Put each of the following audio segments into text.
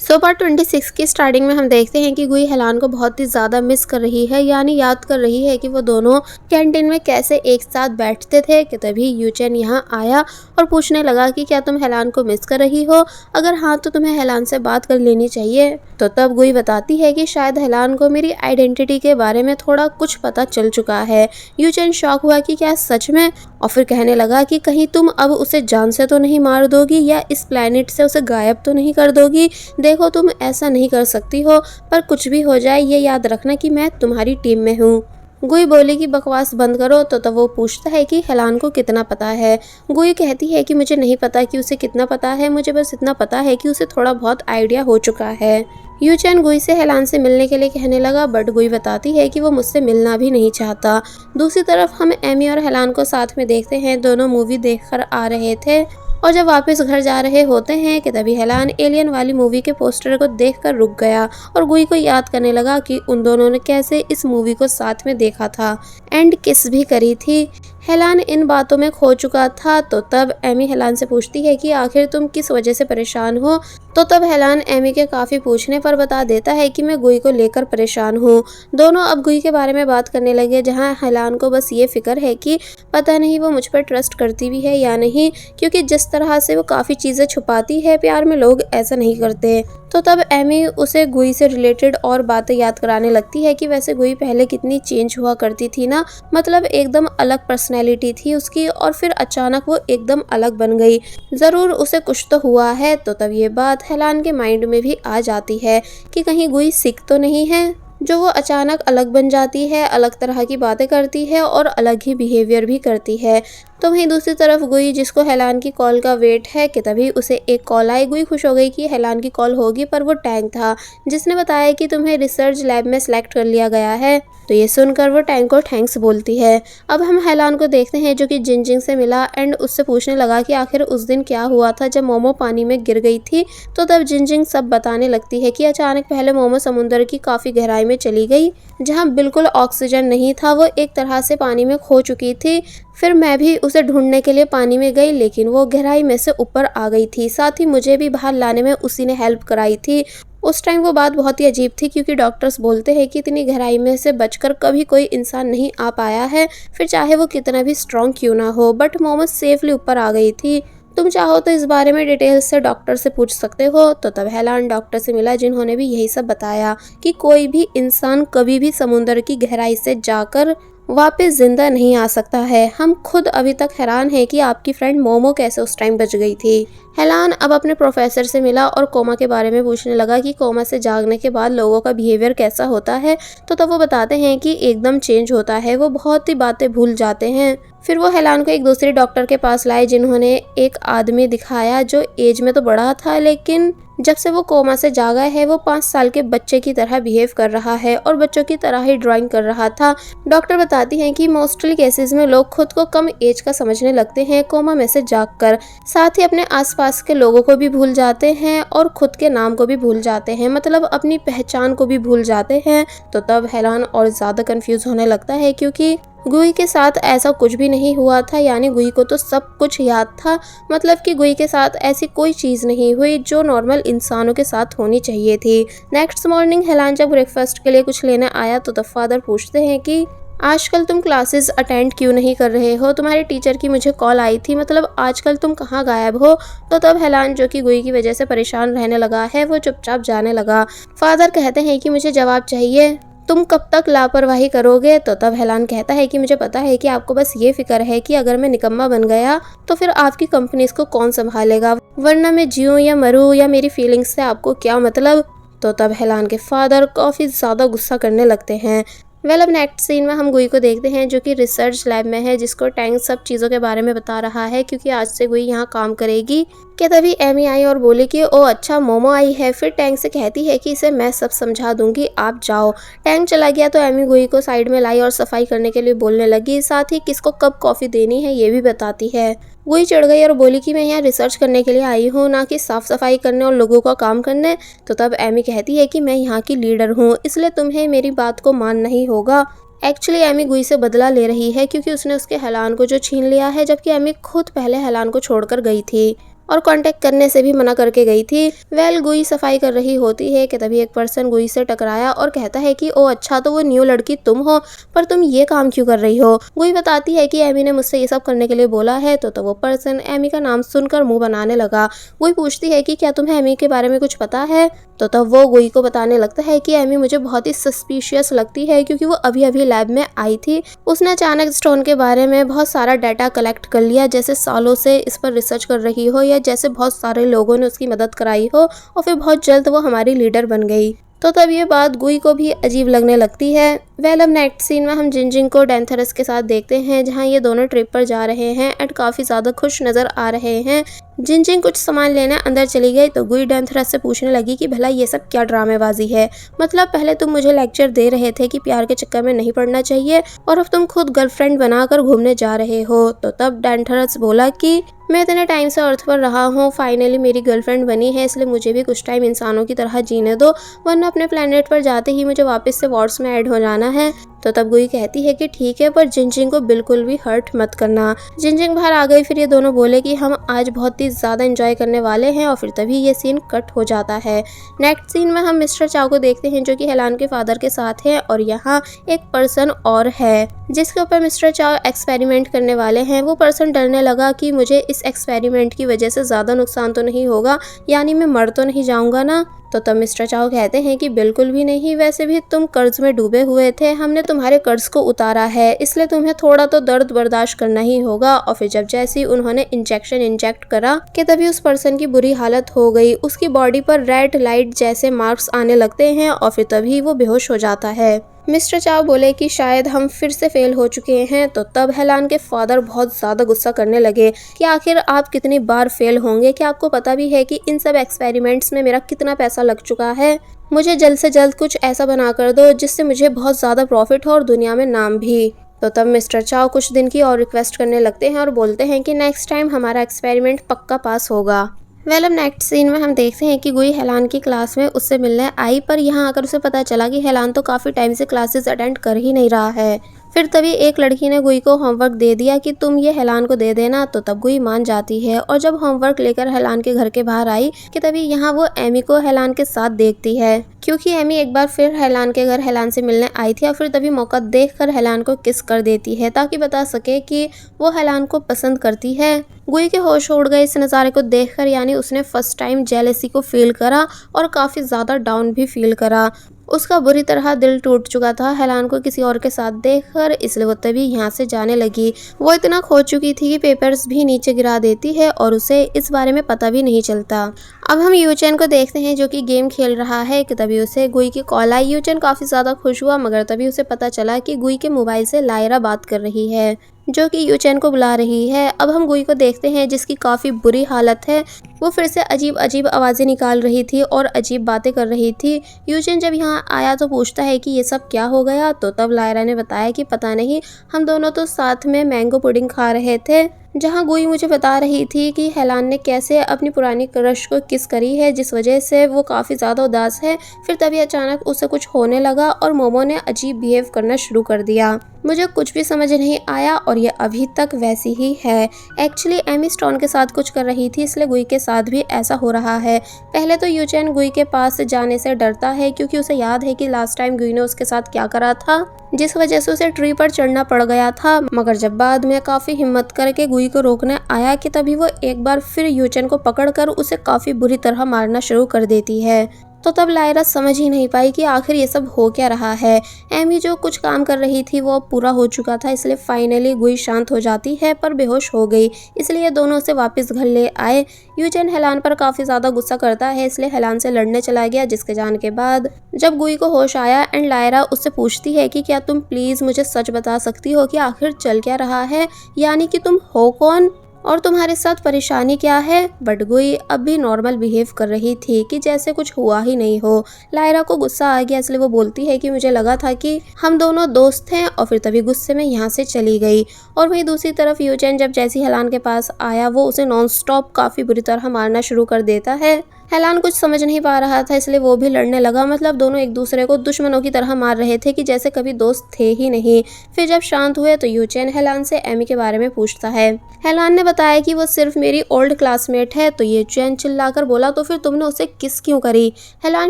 Part 26 की starting में हम देखते हैं कि गुई हेलान को बहुत ही ज़्यादा मिस कर रही है, यानी याद कर रही है कि वो दोनों कैंटीन में कैसे एक साथ बैठते थे कि तभी यूचेन यहाँ आया और पूछने लगा कि क्या तुम हेलान को मिस कर रही हो, अगर हाँ तो तुम्हें हेलान से बात कर लेनी चाहिए। तो तब गुई बताती है कि शायद हेलान को मेरी आइडेंटिटी के बारे में थोड़ा कुछ पता चल चुका है। यूचेन शॉक हुआ कि क्या सच में, और फिर कहने लगा कि कहीं तुम अब उसे जान से तो नहीं मार दोगी या इस प्लेनेट से उसे गायब तो नहीं कर दोगी। देखो तुम ऐसा नहीं कर सकती हो, पर कुछ भी हो जाए ये याद रखना कि मैं तुम्हारी टीम में हूँ। गुई बोली कि बकवास बंद करो। तो तब वो पूछता है कि हेलान को कितना पता है। गुई कहती है कि मुझे नहीं पता कि उसे कितना पता है, मुझे बस इतना पता है कि उसे थोड़ा बहुत आइडिया हो चुका है। यूचेन गुई से हेलान से मिलने के लिए कहने लगा, बट गुई बताती है कि वो मुझसे मिलना भी नहीं चाहता। दूसरी तरफ हम एमी और हेलान को साथ में देखते हैं, दोनों मूवी देखकर आ रहे थे और जब वापस घर जा रहे होते हैं कि तभी हेलान एलियन वाली मूवी के पोस्टर को देखकर रुक गया और गुई को याद करने लगा कि उन दोनों ने कैसे इस मूवी को साथ में देखा था एंड किस भी करी थी। हेलान इन बातों में खो चुका था। तो तब एमी हेलान से पूछती है कि आखिर तुम किस वजह से परेशान हो। तो तब हेलान एमी के काफ़ी पूछने पर बता देता है कि मैं गुई को लेकर परेशान हूँ। दोनों अब गुई के बारे में बात करने लगे, जहाँ हेलान को बस ये फिक्र है कि पता नहीं वो मुझ पर ट्रस्ट करती भी है या नहीं, क्योंकि जिस तरह से वो काफ़ी चीज़ें छुपाती है, प्यार में लोग ऐसा नहीं करते। तो तब एमी उसे गुई से रिलेटेड और बातें याद कराने लगती है कि वैसे गुई पहले कितनी चेंज हुआ करती थी ना, मतलब एकदम अलग पर्सनैलिटी थी उसकी और फिर अचानक वो एकदम अलग बन गई। ज़रूर उसे कुछ तो हुआ है। तो तब ये बात हेलान के माइंड में भी आ जाती है कि कहीं गुई सिक तो नहीं है, जो वो अचानक अलग बन जाती है, अलग तरह की बातें करती है और अलग ही बिहेवियर भी करती है। तो वहीं दूसरी तरफ गुई, जिसको हेलान की कॉल का वेट है कि तभी उसे एक कॉल आई। गुई खुश हो गई कि हेलान की कॉल होगी, पर वो टैंक था जिसने बताया कि तुम्हें रिसर्च लैब में सेलेक्ट कर लिया गया है। तो ये सुनकर वो टैंक को थैंक्स बोलती है। अब हम हेलान को देखते हैं जो कि जिनजिंग से मिला एंड उससे पूछने लगा कि आखिर उस दिन क्या हुआ था जब मोमो पानी में गिर गई थी। तो तब जिनजिंग सब बताने लगती है कि अचानक पहले मोमो समुद्र की काफ़ी गहराई में चली गई, जहाँ बिल्कुल ऑक्सीजन नहीं था, वो एक तरह से पानी में खो चुकी थी। फिर मैं भी उसे ढूंढने के लिए पानी में गई, लेकिन वो गहराई में से ऊपर आ गई थी, साथ ही मुझे भी बाहर लाने में उसी ने हेल्प कराई थी। उस टाइम वो बात बहुत ही अजीब थी, क्योंकि डॉक्टर्स बोलते हैं कि इतनी गहराई में से बचकर कभी कोई इंसान नहीं आ पाया है, फिर चाहे वो कितना भी स्ट्रॉन्ग क्यों ना हो। बट मोमो सेफली ऊपर आ गई थी। तुम चाहो तो इस बारे में डिटेल्स से डॉक्टर से पूछ सकते हो। तो तब हेलान डॉक्टर से मिला, जिन्होंने भी यही सब बताया कि कोई भी इंसान कभी भी समुद्र की गहराई से जाकर वापस जिंदा नहीं आ सकता है। हम खुद अभी तक हैरान हैं कि आपकी फ्रेंड मोमो कैसे उस टाइम बच गई थी। हेलान अब अपने प्रोफेसर से मिला और कोमा के बारे में पूछने लगा कि कोमा से जागने के बाद लोगों का बिहेवियर कैसा होता है। तो तब वो बताते हैं कि एकदम चेंज होता है, वो बहुत ही बातें भूल जाते हैं। फिर वो हेलान को एक दूसरे डॉक्टर के पास लाए, जिन्होंने एक आदमी दिखाया जो एज में तो बड़ा था, लेकिन जब से वो कोमा से जागा है वो 5 साल के बच्चे की तरह बिहेव कर रहा है और बच्चों की तरह ही ड्राइंग कर रहा था। डॉक्टर बताती हैं कि मोस्टली केसेस में लोग खुद को कम एज का समझने लगते हैं कोमा में से जागकर, साथ ही अपने आसपास के लोगों को भी भूल जाते हैं और खुद के नाम को भी भूल जाते हैं, मतलब अपनी पहचान को भी भूल जाते हैं। तो तब हेलान और ज़्यादा कंफ्यूज होने लगता है, क्योंकि गुई के साथ ऐसा कुछ भी नहीं हुआ था, यानी गुई को तो सब कुछ याद था, मतलब कि गुई के साथ ऐसी कोई चीज़ नहीं हुई जो नॉर्मल इंसानों के साथ होनी चाहिए थी। नेक्स्ट मॉर्निंग हेलान जब ब्रेकफास्ट के लिए कुछ लेने आया तो तब फादर पूछते हैं कि आजकल तुम क्लासेस अटेंड क्यों नहीं कर रहे हो, तुम्हारे टीचर की मुझे कॉल आई थी, मतलब आजकल तुम कहाँ गायब हो। तो तब हेलान, जो कि गुई की वजह से परेशान रहने लगा है, वो चुपचाप जाने लगा। फादर कहते हैं कि मुझे जवाब चाहिए, तुम कब तक लापरवाही करोगे। तो तब हेलान कहता है कि मुझे पता है कि आपको बस ये फिक्र है कि अगर मैं निकम्मा बन गया तो फिर आपकी कंपनीज को कौन संभालेगा, वरना मैं जीऊँ या मरूँ या मेरी फीलिंग्स से आपको क्या मतलब। तो तब हेलान के फादर काफ़ी ज़्यादा गुस्सा करने लगते हैं। अब नेक्स्ट सीन में हम गुई को देखते हैं, जो कि रिसर्च लैब में है, जिसको टैंक सब चीज़ों के बारे में बता रहा है, क्योंकि आज से गुई यहाँ काम करेगी। कि तभी एमी आई और बोली कि ओ अच्छा मोमो आई है। फिर टैंक से कहती है कि इसे मैं सब समझा दूंगी, आप जाओ। टैंक चला गया तो एमी गुई को साइड में लाई और सफाई करने के लिए बोलने लगी, साथ ही किसको कब कॉफ़ी देनी है ये भी बताती है। गुई चिढ़ गई और बोली कि मैं यहाँ रिसर्च करने के लिए आई हूँ, ना कि साफ सफाई करने और लोगों का काम करने। तो तब एमी कहती है कि मैं यहाँ की लीडर हूँ, इसलिए तुम्हें मेरी बात को मानना ही होगा। एक्चुअली एमी गुई से बदला ले रही है, क्योंकि उसने उसके हेलान को जो छीन लिया है, जबकि एमी खुद पहले हेलान को छोड़कर गई थी। और कांटेक्ट करने से भी मना करके गई थी। वेल गुई सफाई कर रही होती है कि तभी एक पर्सन गुई से टकराया और कहता है कि ओ अच्छा, तो वो न्यू लड़की तुम हो, पर तुम ये काम क्यों कर रही हो। गुई बताती है कि एमी ने मुझसे ये सब करने के लिए बोला है। तो वो पर्सन एमी का नाम सुनकर मुंह बनाने लगा। गुई पूछती है कि क्या तुम्हें एमी के बारे में कुछ पता है। तो तब वो गुई को बताने लगता है कि एमी मुझे बहुत ही सस्पिशियस लगती है, क्योंकि वो अभी अभी लैब में आई थी। उसने अचानक स्टोन के बारे में बहुत सारा डाटा कलेक्ट कर लिया, जैसे सालों से इस पर रिसर्च कर रही हो या जैसे बहुत सारे लोगों ने उसकी मदद कराई हो, और फिर बहुत जल्द वो हमारी लीडर बन गई। तो तब ये बात गुई को भी अजीब लगने लगती है। वेल अब नेक्स्ट सीन में हम जिनजिंग को डेंथरस के साथ देखते हैं, जहां ये दोनों ट्रिप पर जा रहे हैं एंड काफ़ी ज़्यादा खुश नज़र आ रहे हैं। जिनजिंग कुछ सामान लेने अंदर चली गई तो गुई डेंथरस से पूछने लगी कि भला ये सब क्या ड्रामेबाजी है। मतलब पहले तुम मुझे लेक्चर दे रहे थे कि प्यार के चक्कर में नहीं पड़ना चाहिए, और अब तुम खुद गर्लफ्रेंड बनाकर घूमने जा रहे हो। तो तब डेंथरस बोला कि मैं इतने टाइम से अर्थ पर रहा हूँ, फाइनली मेरी गर्लफ्रेंड बनी है, इसलिए मुझे भी कुछ टाइम इंसानों की तरह जीने दो, वरना अपने प्लेनेट पर जाते ही मुझे वापस से वॉर्स में ऐड हो जाना है। तो तब गुई कहती है कि ठीक है, पर जिनजिंग को बिल्कुल भी हर्ट मत करना। जिनजिंग बाहर आ गई। फिर ये दोनों बोले कि हम आज बहुत ही ज़्यादा एंजॉय करने वाले हैं, और फिर तभी ये सीन कट हो जाता है। नेक्स्ट सीन में हम मिस्टर चाओ को देखते हैं, जो कि हेलान के फादर के साथ है, और यहाँ एक पर्सन और है जिसके ऊपर मिस्टर चाओ एक्सपेरिमेंट करने वाले हैं। वो पर्सन डरने लगा कि मुझे इस एक्सपेरिमेंट की वजह से ज़्यादा नुकसान तो नहीं होगा, यानी मैं मर तो नहीं जाऊंगा ना। तो तब मिस्टर चाओ कहते हैं कि बिल्कुल भी नहीं, वैसे भी तुम कर्ज में डूबे हुए थे, हमने तुम्हारे कर्ज को उतारा है, इसलिए तुम्हें थोड़ा तो दर्द बर्दाश्त करना ही होगा। और फिर जब जैसे उन्होंने इंजेक्शन इंजेक्ट करा कि तभी उस पर्सन की बुरी हालत हो गई। उसकी बॉडी पर रेड लाइट जैसे मार्क्स आने लगते हैं, और फिर तभी वो बेहोश हो जाता है। मिस्टर चाओ बोले कि शायद हम फिर से फेल हो चुके हैं। तो तब हेलान के फादर बहुत ज़्यादा गुस्सा करने लगे कि आखिर आप कितनी बार फेल होंगे, क्या आपको पता भी है कि इन सब एक्सपेरिमेंट्स में मेरा कितना पैसा लग चुका है। मुझे जल्द से जल्द कुछ ऐसा बना कर दो जिससे मुझे बहुत ज़्यादा प्रॉफिट हो और दुनिया में नाम भी। तो तब मिस्टर चाओ कुछ दिन की और रिक्वेस्ट करने लगते हैं और बोलते हैं कि नेक्स्ट टाइम हमारा एक्सपेरिमेंट पक्का पास होगा। वेल अब नेक्स्ट सीन में हम देखते हैं कि गुई हेलान की क्लास में उससे मिलने आई, पर यहाँ आकर उसे पता चला कि हेलान तो काफ़ी टाइम से क्लासेस अटेंड कर ही नहीं रहा है। फिर तभी एक लड़की ने गुई को होमवर्क दे दिया कि तुम ये हेलान को दे देना। तो तब गुई मान जाती है, और जब होमवर्क लेकर हेलान के घर के बाहर आई कि तभी यहाँ वो एमी को हेलान के साथ देखती है, क्योंकि एमी एक बार फिर हेलान के घर हेलान से मिलने आई थी। और फिर तभी मौका देखकर हेलान को किस कर देती है, ताकि बता सके कि वो हेलान को पसंद करती है। गुई के होश उड़ गए इस नज़ारे को देखकर, यानी उसने फर्स्ट टाइम जेलेसी को फील करा और काफ़ी ज़्यादा डाउन भी फील करा। उसका बुरी तरह दिल टूट चुका था हेलान को किसी और के साथ देखकर, इसलिए वो तभी यहाँ से जाने लगी। वो इतना खो चुकी थी कि पेपर्स भी नीचे गिरा देती है और उसे इस बारे में पता भी नहीं चलता। अब हम यूचेन को देखते हैं, जो कि गेम खेल रहा है कि तभी उसे गुई की कॉल आई। यूचेन काफ़ी ज़्यादा खुश हुआ, मगर तभी उसे पता चला कि गुई के मोबाइल से लायरा बात कर रही है, जो कि यूचेन को बुला रही है। अब हम गुई को देखते हैं, जिसकी काफ़ी बुरी हालत है। वो फिर से अजीब अजीब आवाज़ें निकाल रही थी और अजीब बातें कर रही थी। यूचेन जब यहाँ आया तो पूछता है कि ये सब क्या हो गया। तो तब लायरा ने बताया कि पता नहीं, हम दोनों तो साथ में मैंगो पुडिंग खा रहे थे, जहाँ गुई मुझे बता रही थी कि हेलान ने कैसे अपनी पुरानी क्रश को किस करी है, जिस वजह से वो काफ़ी ज़्यादा उदास है। फिर तभी अचानक उसे कुछ होने लगा और मोमो ने अजीब बिहेव करना शुरू कर दिया। मुझे कुछ भी समझ नहीं आया और ये अभी तक वैसी ही है। एक्चुअली एमी स्टोन के साथ कुछ कर रही थी, इसलिए गुई के साथ भी ऐसा हो रहा है। पहले तो यूचेन गुई के पास जाने से डरता है, क्योंकि उसे याद है कि लास्ट टाइम गुई ने उसके साथ क्या करा था, जिस वजह से उसे ट्री पर चढ़ना पड़ गया था। मगर जब बाद में काफ़ी हिम्मत करके गुई को रोकने आया कि तभी वो एक बार फिर यूचेन को पकड़कर उसे काफ़ी बुरी तरह मारना शुरू कर देती है। तो तब लायरा समझ ही नहीं पाई कि आखिर ये सब हो क्या रहा है। एमी जो कुछ काम कर रही थी वो पूरा हो चुका था, इसलिए फाइनली गुई शांत हो जाती है, पर बेहोश हो गई, इसलिए दोनों से वापस घर ले आए। यूचेन हेलान पर काफ़ी ज़्यादा गुस्सा करता है, इसलिए हेलान से लड़ने चला गया, जिसके जाने के बाद जब गुई को होश आया एंड लायरा उससे पूछती है कि क्या तुम प्लीज़ मुझे सच बता सकती हो कि आखिर चल क्या रहा है, यानी कि तुम हो कौन और तुम्हारे साथ परेशानी क्या है। बट गुई अब भी नॉर्मल बिहेव कर रही थी कि जैसे कुछ हुआ ही नहीं हो। लायरा को गुस्सा आ गया, इसलिए वो बोलती है कि मुझे लगा था कि हम दोनों दोस्त हैं, और फिर तभी गुस्से में यहाँ से चली गई। और वहीं दूसरी तरफ यूचेन जब जैसी हेलान के पास आया, वो उसे नॉन स्टॉप काफ़ी बुरी तरह मारना शुरू कर देता है। हेलान कुछ समझ नहीं पा रहा था, इसलिए वो भी लड़ने लगा। मतलब दोनों एक दूसरे को दुश्मनों की तरह मार रहे थे कि जैसे कभी दोस्त थे ही नहीं। फिर जब शांत हुए तो यूचेन हेलान से एमी के बारे में पूछता है। हेलान ने बताया कि वो सिर्फ मेरी ओल्ड क्लासमेट है। तो यूचेन चिल्लाकर बोला, तो फिर तुमने उसे किस क्यों करी? हेलान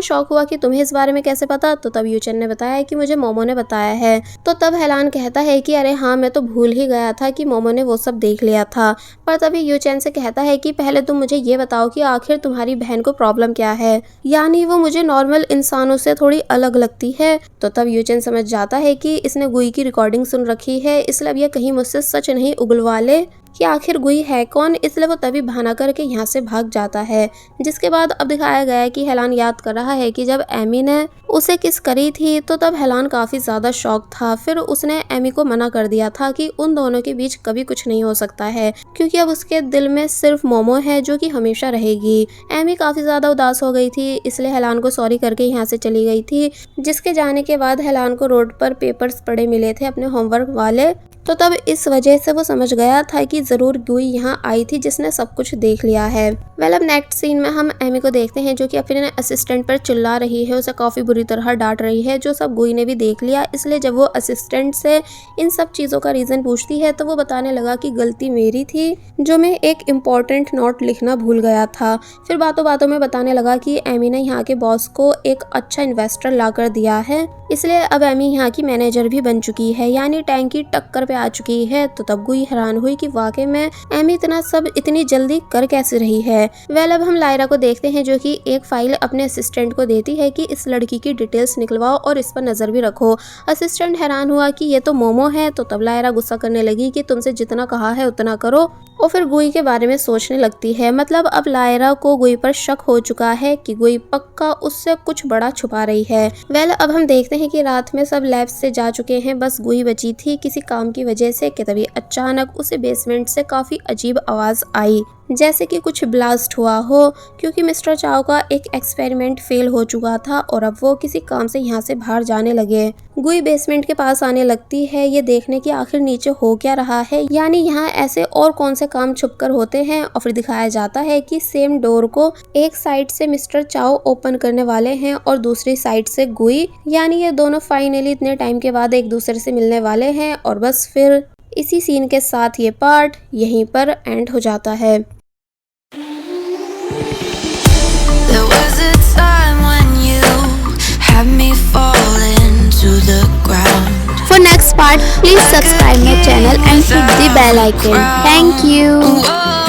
शॉक हुआ कि तुम्हें इस बारे में कैसे पता? तो तब यूचेन ने बताया कि मुझे मोमो ने बताया है। तो तब हेलान कहता है कि अरे हाँ, मैं तो भूल ही गया था कि मोमो ने वो सब देख लिया था। पर तभी यूचेन से कहता है कि पहले तुम मुझे ये बताओ कि आखिर तुम्हारी बहन को प्रॉब्लम क्या है, यानी वो मुझे नॉर्मल इंसानों से थोड़ी अलग लगती है। तो तब यूचेन समझ जाता है कि इसने गुई की रिकॉर्डिंग सुन रखी है, इसलिए अब ये कहीं मुझसे सच नहीं उगलवा ले कि आखिर गुई है कौन। इसलिए वो तभी बहाना करके यहाँ से भाग जाता है। जिसके बाद अब दिखाया गया है कि हेलान याद कर रहा है कि जब एमी ने उसे किस करी थी तो तब हेलान काफी ज्यादा शॉक था। फिर उसने एमी को मना कर दिया था कि उन दोनों के बीच कभी कुछ नहीं हो सकता है, क्योंकि अब उसके दिल में सिर्फ मोमो है जो कि हमेशा रहेगी। एमी काफी ज्यादा उदास हो गई थी, इसलिए हेलान को सॉरी करके यहाँ से चली गई थी। जिसके जाने के बाद हेलान को रोड पर पेपर्स पड़े मिले थे अपने होमवर्क वाले। तो तब इस वजह से वो समझ गया था कि जरूर गुई यहाँ आई थी जिसने सब कुछ देख लिया है। वेल, अब नेक्स्ट सीन में हम एमी को देखते हैं जो कि अपने असिस्टेंट पर चिल्ला रही है, उसे काफी बुरी तरह डांट रही है, जो सब गुई ने भी देख लिया। इसलिए जब वो असिस्टेंट से इन सब चीजों का रीजन पूछती है तो वो बताने लगा कि गलती मेरी थी, जो मैं एक इम्पोर्टेंट नोट लिखना भूल गया था। फिर बातों बातों में बताने लगा कि एमी ने यहाँ के बॉस को एक अच्छा इन्वेस्टर ला कर दिया है, इसलिए अब एमी यहाँ की मैनेजर भी बन चुकी है, यानी टैंक की टक्कर पे आ चुकी है। तो तब गुई हैरान हुई कि वाकई में एमी इतना सब इतनी जल्दी कर कैसे रही है। वेल, अब हम लायरा को देखते हैं जो कि एक फाइल अपने असिस्टेंट को देती है कि इस लड़की की डिटेल्स निकलवाओ और इस पर नजर भी रखो। असिस्टेंट हैरान हुआ कि ये तो मोमो है। तो तब लायरा गुस्सा करने लगी कि तुमसे जितना कहा है उतना करो, और फिर गुई के बारे में सोचने लगती है। मतलब अब लायरा को गुई पर शक हो चुका है कि गुई पक्का उससे कुछ बड़ा छुपा रही है। वेल, अब हम देखते हैं कि रात में सब लैब से जा चुके हैं, बस गुई बची थी किसी काम की वजह से कि तभी अचानक उसे बेसमेंट से काफी अजीब आवाज आई, जैसे कि कुछ ब्लास्ट हुआ हो, क्योंकि मिस्टर चाओ का एक एक्सपेरिमेंट फेल हो चुका था और अब वो किसी काम से यहाँ से बाहर जाने लगे। गुई बेसमेंट के पास आने लगती है ये देखने की आखिर नीचे हो क्या रहा है, यानी यहाँ ऐसे और कौन से काम छुपकर होते हैं। और फिर दिखाया जाता है कि सेम डोर को एक साइड से मिस्टर चाओ ओपन करने वाले हैं और दूसरी साइड से गुई, यानी ये दोनों फाइनली इतने टाइम के बाद एक दूसरे से मिलने वाले हैं। और बस फिर इसी सीन के साथ ये पार्ट यहीं पर एंड हो जाता है। There was a time when you had me falling to the ground. For next part, please subscribe my channel and hit the bell icon. Thank you. Whoa.